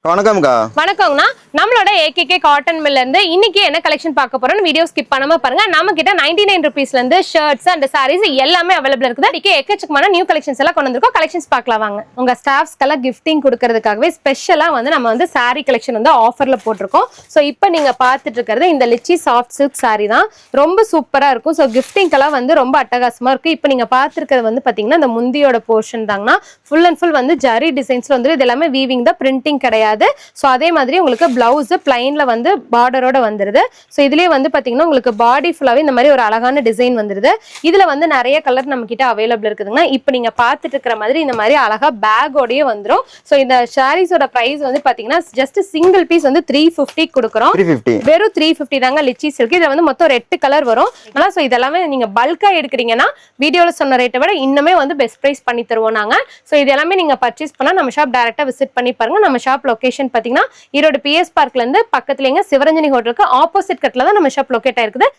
வணக்கம்க்கா. வணக்கங்கண்ணா. நம்மளோட ஏகேகே காட்டன் மில்ல இருந்து இன்னைக்கு என்ன கலெக்ஷன் பார்க்க போறோம் வீடியோ ஸ்கிப் பண்ணாம பாருங்க. நம்ம கிட்ட 99 ரூபீஸ்ல இருந்து ஷர்ட்ஸ் அண்ட் சாரீஸ் எல்லாமே அவைலபிள் இருக்குது. இன்னைக்கு எக்கச்சக்கமான நியூ கலெக்ஷன்ஸ் எல்லாம் கொண்டு வந்திருக்கோம். கலெக்ஷன்ஸ் பார்க்கலாம் வாங்க. உங்க ஸ்டாஃப்ஸ்க்கெல்லாம் கிஃப்டிங் கொடுக்கறதுக்காகவே ஸ்பெஷலா நம்ம வந்து சாரி கலெக்ஷன் வந்து ஆஃபர்ல போட்டிருக்கோம். ஸோ இப்போ நீங்க பார்த்துட்டு இருக்கிறது இந்த லிச்சி சாஃப்ட் சில்க் சாரி தான். ரொம்ப சூப்பரா இருக்கும். ஸோ கிஃப்டிங்கெல்லாம் வந்து ரொம்ப அட்டகாசமா இருக்கு. இப்போ நீங்க பார்த்துருக்கிறது வந்து பாத்தீங்கன்னா இந்த முந்தியோட போர்ஷன் தாங்கன்னா ஃபுல் அண்ட் ஃபுல் வந்து ஜரி டிசைன்ஸ்ல வந்து இது எல்லாமே வீவிங் தான், பிரிண்டிங் கிடையாது. சோ அதே மாதிரி உங்களுக்கு பிளவுஸ் பிளைன்ல வந்து பார்டரோட வந்துருது. சோ இதுலயே வந்து பாத்தீங்கன்னா உங்களுக்கு பாடி ஃபுல்லாவே இந்த மாதிரி ஒரு அழகான டிசைன் வந்துருது. இதுல வந்து நிறைய கலர் நம்ம கிட்ட அவைலபிள் இருக்குதுங்க. இப்போ நீங்க பாத்துட்டு இருக்கிற மாதிரி இந்த மாதிரி அழகா பேக்கோடயே வந்துரும். சோ இந்த சாரீஸோட பிரைஸ் வந்து பாத்தீங்கன்னா ஜஸ்ட் சிங்கிள் பீஸ் வந்து 350 கொடுக்குறோம். வெறும் 350 தாங்க லிச்சி சில்க். இதுல வந்து மொத்தம் 8 கலர் வரும். ஆனா சோ இதெல்லாமே நீங்க பல்கா எடுக்கிறீங்கன்னா வீடியோல சொன்ன ரேட்டை விட இன்னுமே வந்து பெஸ்ட் பிரைஸ் பண்ணி தருவோம் நாங்க. சோ இது எல்லாமே நீங்க பர்ச்சேஸ் பண்ணா நம்ம ஷாப் டைரக்டா விசிட் பண்ணி பாருங்க. நம்ம ஷாப் லொகேஷன் பாத்தீங்கன்னா ஈரோடு PS பார்க்ல இருந்து பக்கத்துலங்க சிவரஞ்சனி ஹோட்டலுக்கு ஆப்போசிட் கட்ல தான் நம்ம ஷாப் லொகேட் ஆயிருக்குது.